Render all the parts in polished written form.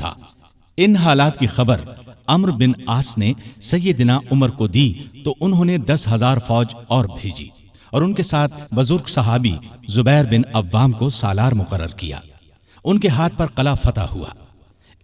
تھا۔ ان حالات کی خبر عمرو بن عاص نے سیدنا عمر کو دی تو انہوں نے 10,000 فوج اور بھیجی اور ان کے ساتھ بزرگ صحابی زبیر بن عوام کو سالار مقرر کیا۔ ان کے ہاتھ پر قلعہ فتح ہوا۔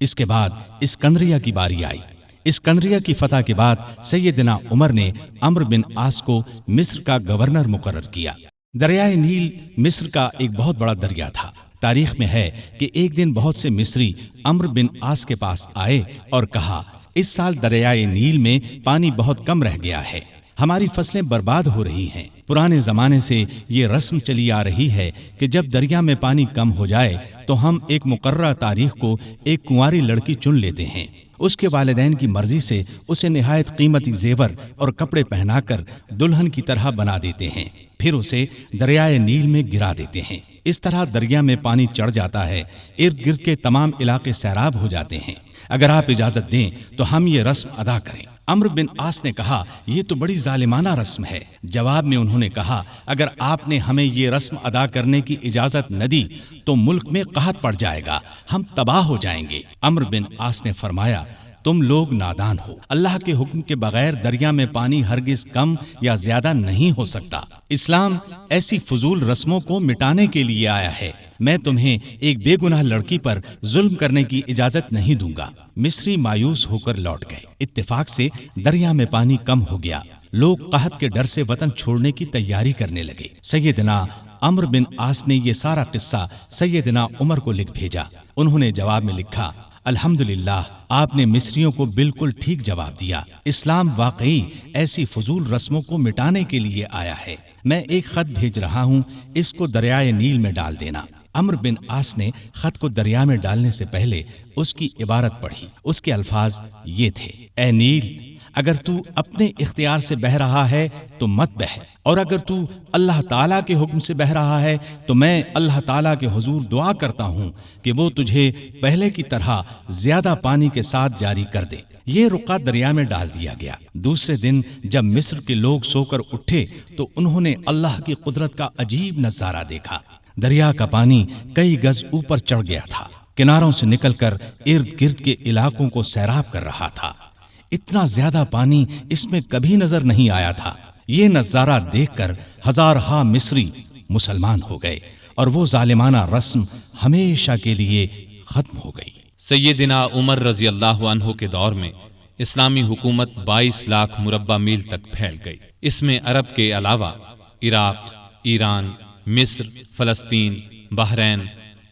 اس کے بعد اسکندریہ کی باری آئی۔ اسکندریہ کی فتح کے بعد سیدنا عمر نے عمرو بن عاص کو مصر کا گورنر مقرر کیا۔ دریائے نیل مصر کا ایک بہت بڑا دریا تھا۔ تاریخ میں ہے کہ ایک دن بہت سے مصری عمرو بن عاص کے پاس آئے اور کہا، اس سال دریائے نیل میں پانی بہت کم رہ گیا ہے، ہماری فصلیں برباد ہو رہی ہیں۔ پرانے زمانے سے یہ رسم چلی آ رہی ہے کہ جب دریا میں پانی کم ہو جائے تو ہم ایک مقررہ تاریخ کو ایک کنواری لڑکی چن لیتے ہیں، اس کے والدین کی مرضی سے اسے نہایت قیمتی زیور اور کپڑے پہنا کر دلہن کی طرح بنا دیتے ہیں، پھر اسے دریائے نیل میں گرا دیتے ہیں۔ اس طرح دریا میں پانی چڑھ جاتا ہے، ارد گرد کے تمام علاقے سیراب ہو جاتے ہیں۔ اگر آپ اجازت دیں تو ہم یہ رسم ادا کریں۔ عمرو بن عاص نے کہا، یہ تو بڑی ظالمانہ رسم ہے۔ جواب میں انہوں نے کہا، اگر آپ نے ہمیں یہ رسم ادا کرنے کی اجازت نہ دی تو ملک میں قحط پڑ جائے گا، ہم تباہ ہو جائیں گے۔ عمرو بن عاص نے فرمایا، تم لوگ نادان ہو، اللہ کے حکم کے بغیر دریا میں پانی ہرگز کم یا زیادہ نہیں ہو سکتا۔ اسلام ایسی فضول رسموں کو مٹانے کے لیے آیا ہے۔ میں تمہیں ایک بے گناہ لڑکی پر ظلم کرنے کی اجازت نہیں دوں گا۔ مصری مایوس ہو کر لوٹ گئے۔ اتفاق سے دریا میں پانی کم ہو گیا۔ لوگ قحط کے ڈر سے وطن چھوڑنے کی تیاری کرنے لگے۔ سیدنا عمرو بن عاص نے یہ سارا قصہ سیدنا عمر کو لکھ بھیجا۔ انہوں نے جواب میں لکھا، الحمدللہ، آپ نے مصریوں کو بالکل ٹھیک جواب دیا۔ اسلام واقعی ایسی فضول رسموں کو مٹانے کے لیے آیا ہے۔ میں ایک خط بھیج رہا ہوں، اس کو دریائے نیل میں ڈال دینا۔ عمرو بن عاص نے خط کو دریا میں ڈالنے سے پہلے اس کی عبارت پڑھی۔ اس کے الفاظ یہ تھے، اے نیل، اگر تو اپنے اختیار سے بہہ رہا ہے تو مت بہہ، اور اگر تو اللہ تعالیٰ کے حکم سے بہہ رہا ہے تو میں اللہ تعالیٰ کے حضور دعا کرتا ہوں کہ وہ تجھے پہلے کی طرح زیادہ پانی کے ساتھ جاری کر دے۔ یہ رقعہ دریا میں ڈال دیا گیا۔ دوسرے دن جب مصر کے لوگ سو کر اٹھے تو انہوں نے اللہ کی قدرت کا عجیب نظارہ دیکھا۔ دریا کا پانی کئی گز اوپر چڑھ گیا تھا، کناروں سے نکل کر ارد گرد کے علاقوں کو سیراب کر رہا تھا۔ اتنا زیادہ پانی اس میں کبھی نظر نہیں آیا تھا۔ یہ نظارہ دیکھ کر ہزارہا مصری مسلمان ہو گئے اور وہ ظالمانہ رسم ہمیشہ کے لیے ختم ہو گئی۔ سیدنا عمر رضی اللہ عنہ کے دور میں اسلامی حکومت 22 لاکھ مربع میل تک پھیل گئی۔ اس میں عرب کے علاوہ عراق، ایران، مصر، فلسطین، بحرین،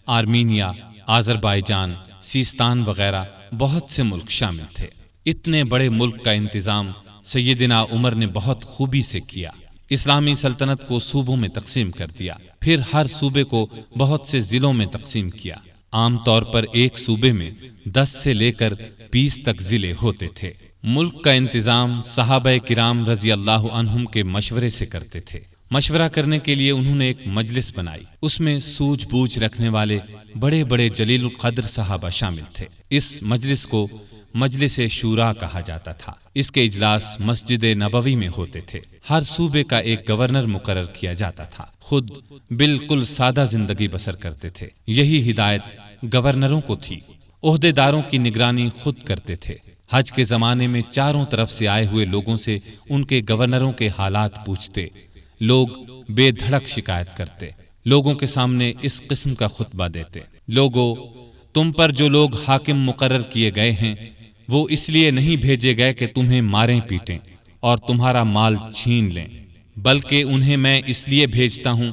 آرمینیا، آذربائیجان، سیستان وغیرہ بہت سے ملک شامل تھے۔ اتنے بڑے ملک کا انتظام سیدنا عمر نے بہت خوبی سے کیا۔ اسلامی سلطنت کو صوبوں میں تقسیم کر دیا، پھر ہر صوبے کو بہت سے ضلعوں میں تقسیم کیا۔ عام طور پر ایک صوبے میں 10 سے لے کر 20 تک ضلع ہوتے تھے۔ ملک کا انتظام صحابہ کرام رضی اللہ عنہم کے مشورے سے کرتے تھے۔ مشورہ کرنے کے لیے انہوں نے ایک مجلس بنائی۔ اس میں سوجھ بوجھ رکھنے والے بڑے بڑے جلیل القدر صحابہ شامل تھے۔ اس مجلس کو مجلس شورا کہا جاتا تھا۔ اس کے اجلاس مسجد نبوی میں ہوتے تھے۔ ہر صوبے کا ایک گورنر مقرر کیا جاتا تھا۔ خود بالکل سادہ زندگی بسر کرتے تھے۔ یہی ہدایت گورنروں کو تھی۔ عہدے داروں کی نگرانی خود کرتے تھے۔ حج کے زمانے میں چاروں طرف سے آئے ہوئے لوگوں سے ان کے گورنروں کے حالات پوچھتے۔ لوگ بے دھڑک شکایت کرتے، لوگوں کے سامنے اس قسم کا خطبہ دیتے، لوگو، تم پر جو لوگ حاکم مقرر کیے گئے ہیں وہ اس لیے نہیں بھیجے گئے کہ تمہیں ماریں پیٹیں اور تمہارا مال چھین لیں، بلکہ انہیں میں اس لیے بھیجتا ہوں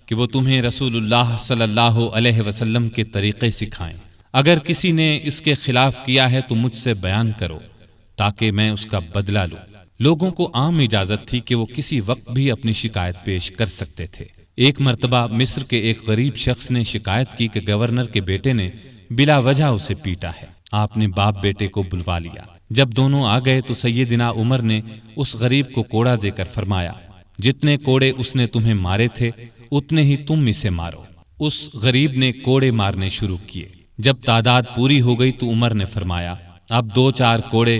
کہ وہ تمہیں رسول اللہ صلی اللہ علیہ وسلم کے طریقے سکھائیں۔ اگر کسی نے اس کے خلاف کیا ہے تو مجھ سے بیان کرو تاکہ میں اس کا بدلہ لوں۔ لوگوں کو عام اجازت تھی کہ وہ کسی وقت بھی اپنی شکایت پیش کر سکتے تھے۔ ایک مرتبہ مصر کے ایک غریب شخص نے شکایت کی کہ گورنر کے بیٹے نے بلا وجہ اسے پیٹا ہے۔ آپ نے باپ بیٹے کو بلوا لیا۔ جب دونوں آ گئے تو سیدنا عمر نے اس غریب کو کوڑا دے کر فرمایا، جتنے کوڑے اس نے تمہیں مارے تھے اتنے ہی تم اسے مارو۔ اس غریب نے کوڑے مارنے شروع کیے۔ جب تعداد پوری ہو گئی تو عمر نے فرمایا، اب 2-4 کوڑے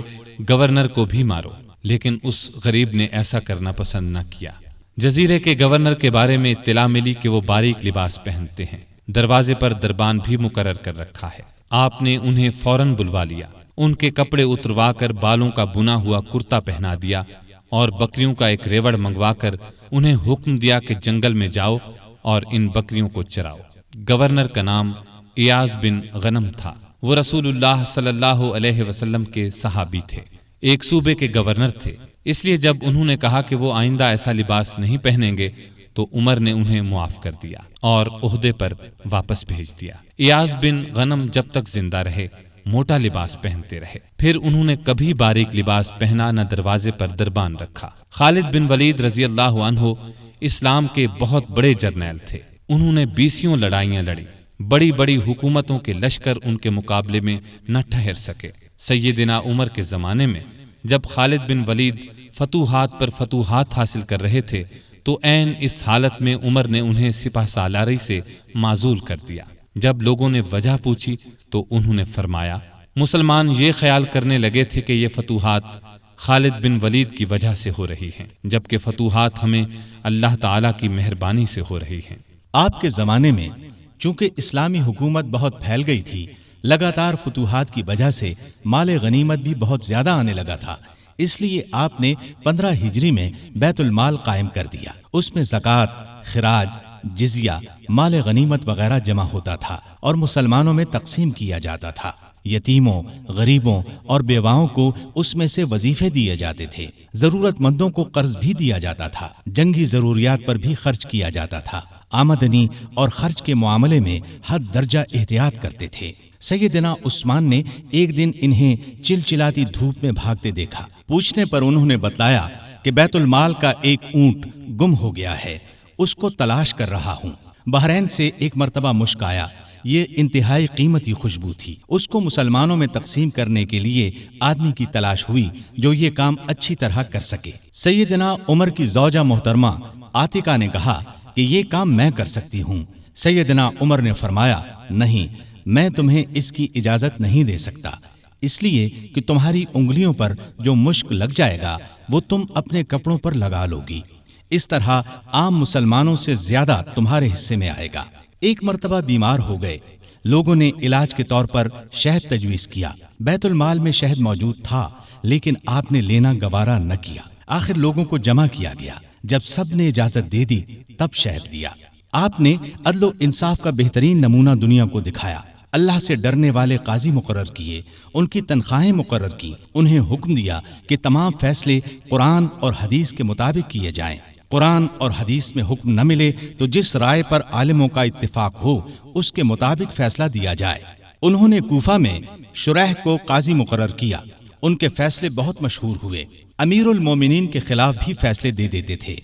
گورنر کو بھی مارو، لیکن اس غریب نے ایسا کرنا پسند نہ کیا۔ جزیرے کے گورنر کے بارے میں اطلاع ملی کہ وہ باریک لباس پہنتے ہیں، دروازے پر دربان بھی مقرر کر رکھا ہے۔ آپ نے انہیں فوراً بلوا لیا، ان کے کپڑے اتروا کر بالوں کا بنا ہوا کرتا پہنا دیا اور بکریوں کا ایک ریوڑ منگوا کر انہیں حکم دیا کہ جنگل میں جاؤ اور ان بکریوں کو چراؤ۔ گورنر کا نام ایاز بن غنم تھا، وہ رسول اللہ صلی اللہ علیہ وسلم کے صحابی تھے، ایک صوبے کے گورنر تھے، اس لیے جب انہوں نے کہا کہ وہ آئندہ ایسا لباس نہیں پہنیں گے تو عمر نے انہیں معاف کر دیا اور عہدے پر واپس بھیج دیا۔ ایاز بن غنم جب تک زندہ رہے موٹا لباس پہنتے رہے، پھر انہوں نے کبھی باریک لباس پہنا نہ دروازے پر دربان رکھا۔ خالد بن ولید رضی اللہ عنہ اسلام کے بہت بڑے جرنیل تھے، انہوں نے 20 لڑائیاں لڑی، بڑی بڑی حکومتوں کے لشکر ان کے مقابلے میں نہ ٹھہر سکے۔ سیدنا عمر کے زمانے میں جب خالد بن ولید فتوحات پر فتوحات حاصل کر رہے تھے تو عین اس حالت میں عمر نے انہیں سپہ سالاری سے معزول کر دیا۔ جب لوگوں نے وجہ پوچھی تو انہوں نے فرمایا، مسلمان یہ خیال کرنے لگے تھے کہ یہ فتوحات خالد بن ولید کی وجہ سے ہو رہی ہیں، جبکہ فتوحات ہمیں اللہ تعالیٰ کی مہربانی سے ہو رہی ہیں۔ آپ کے زمانے میں چونکہ اسلامی حکومت بہت پھیل گئی تھی، لگاتار فتوحات کی وجہ سے مال غنیمت بھی بہت زیادہ آنے لگا تھا، اس لیے آپ نے 15 ہجری میں بیت المال قائم کر دیا۔ اس میں زکوٰۃ، خراج، جزیہ، مال غنیمت وغیرہ جمع ہوتا تھا اور مسلمانوں میں تقسیم کیا جاتا تھا۔ یتیموں، غریبوں اور بیواؤں کو اس میں سے وظیفے دیے جاتے تھے، ضرورت مندوں کو قرض بھی دیا جاتا تھا، جنگی ضروریات پر بھی خرچ کیا جاتا تھا۔ آمدنی اور خرچ کے معاملے میں حد درجہ احتیاط کرتے تھے۔ سیدنا عثمان نے ایک دن انہیں چلچلاتی دھوپ میں بھاگتے دیکھا۔ پوچھنے پر انہوں نے بتلایا کہ بیت المال کا ایک اونٹ گم ہو گیا ہے، اس کو تلاش کر رہا ہوں۔ بحرین سے ایک مرتبہ مشک آیا، یہ انتہائی قیمتی خوشبو تھی، اس کو مسلمانوں میں تقسیم کرنے کے لیے آدمی کی تلاش ہوئی جو یہ کام اچھی طرح کر سکے۔ سیدنا عمر کی زوجہ محترمہ عاتقہ نے کہا کہ یہ کام میں کر سکتی ہوں۔ سیدنا عمر نے فرمایا، نہیں، میں تمہیں اس کی اجازت نہیں دے سکتا، اس لیے کہ تمہاری انگلیوں پر جو مشک لگ جائے گا وہ تم اپنے کپڑوں پر لگا لو گی، اس طرح عام مسلمانوں سے زیادہ تمہارے حصے میں آئے گا۔ ایک مرتبہ بیمار ہو گئے، لوگوں نے علاج کے طور پر شہد تجویز کیا۔ بیت المال میں شہد موجود تھا لیکن آپ نے لینا گوارا نہ کیا۔ آخر لوگوں کو جمع کیا گیا، جب سب نے اجازت دے دی تب شہد لیا۔ آپ نے عدل و انصاف کا بہترین نمونہ دنیا کو دکھایا، اللہ سے ڈرنے والے قاضی مقرر کیے، ان کی تنخواہیں مقرر کی، انہیں حکم دیا کہ تمام فیصلے قرآن اور حدیث کے مطابق کیے جائیں۔ قرآن اور حدیث میں حکم نہ ملے تو جس رائے پر عالموں کا اتفاق ہو اس کے مطابق فیصلہ دیا جائے۔ انہوں نے کوفہ میں شریح کو قاضی مقرر کیا، ان کے فیصلے بہت مشہور ہوئے، امیر المومنین کے خلاف بھی فیصلے دے دیتے تھے۔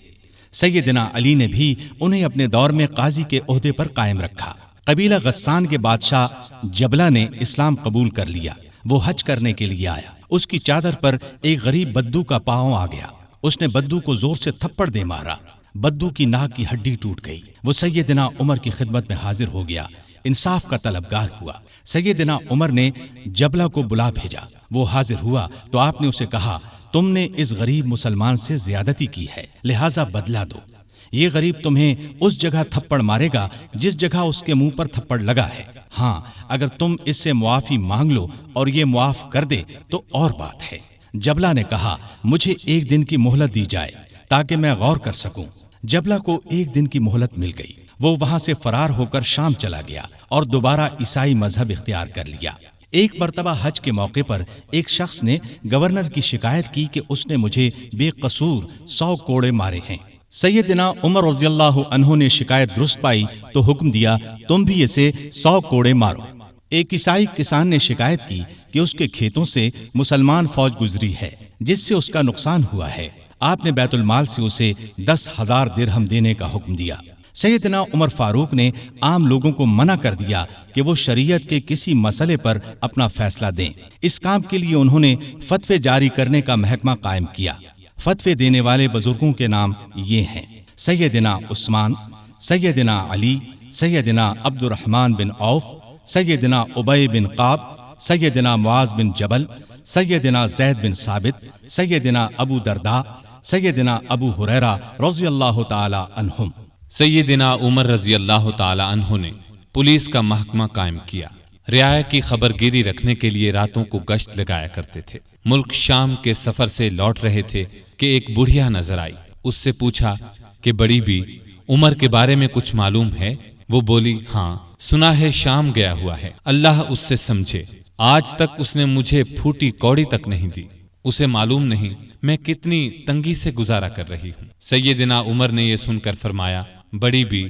سیدنا علی نے بھی انہیں اپنے دور میں قاضی کے عہدے پر قائم رکھا۔ قبیلہ غسان کے بادشاہ جبلہ نے اسلام قبول کر لیا، وہ حج کرنے کے لیے آیا، اس کی چادر پر ایک غریب بدو کا پاؤں آ گیا، اس نے بدو کو زور سے تھپڑ دے مارا، بدو کی ناک کی ہڈی ٹوٹ گئی۔ وہ سیدنا عمر کی خدمت میں حاضر ہو گیا، انصاف کا طلبگار ہوا۔ سیدنا عمر نے جبلہ کو بلا بھیجا، وہ حاضر ہوا تو آپ نے اسے کہا، تم نے اس غریب مسلمان سے زیادتی کی ہے، لہٰذا بدلہ دو۔ یہ غریب تمہیں اس جگہ تھپڑ مارے گا جس جگہ اس کے منہ پر تھپڑ لگا ہے، ہاں اگر تم اس سے معافی مانگ لو اور یہ معاف کر دے تو اور بات ہے۔ جبلہ نے کہا، مجھے 1 دن کی مہلت دی جائے تاکہ میں غور کر سکوں۔ جبلہ کو 1 دن کی مہلت مل گئی، وہ وہاں سے فرار ہو کر شام چلا گیا اور دوبارہ عیسائی مذہب اختیار کر لیا۔ ایک مرتبہ حج کے موقع پر ایک شخص نے گورنر کی شکایت کی کہ اس نے مجھے بے قصور 100 کوڑے مارے ہیں۔ سیدنا عمر رضی اللہ عنہ نے شکایت درست پائی تو حکم دیا، تم بھی اسے 100 کوڑے مارو۔ ایک عیسائی کسان نے شکایت کی کہ اس کے کھیتوں سے مسلمان فوج گزری ہے جس سے اس کا نقصان ہوا ہے۔ آپ نے بیت المال سے اسے 10,000 درہم دینے کا حکم دیا۔ سیدنا عمر فاروق نے عام لوگوں کو منع کر دیا کہ وہ شریعت کے کسی مسئلے پر اپنا فیصلہ دیں۔ اس کام کے لیے انہوں نے فتوے جاری کرنے کا محکمہ قائم کیا۔ فتوے دینے والے بزرگوں کے نام یہ ہیں: سیدنا عثمان، سیدنا علی، سیدنا عبد الرحمن بن عوف، سیدنا ابی بن قعب، سیدنا معاذ بن جبل، سیدنا زید بن ثابت، سیدنا ابو درداء، سیدنا ابو ہریرہ رضی اللہ تعالی عنہم۔ سیدنا عمر رضی اللہ تعالی عنہ نے پولیس کا محکمہ قائم کیا۔ رعایا کی خبر گیری رکھنے کے لیے راتوں کو گشت لگایا کرتے تھے۔ ملک شام کے سفر سے لوٹ رہے تھے کہ ایک بڑھیا نظر آئی۔ اس سے پوچھا کہ بڑی بی، عمر کے بارے میں کچھ معلوم ہے؟ وہ بولی، ہاں سنا ہے شام گیا ہوا ہے، اللہ اس سے سمجھے، آج تک اس نے مجھے پھوٹی کوڑی تک نہیں دی، اسے معلوم نہیں میں کتنی تنگی سے گزارا کر رہی ہوں۔ سیدنا عمر نے یہ سن کر فرمایا، بڑی بی،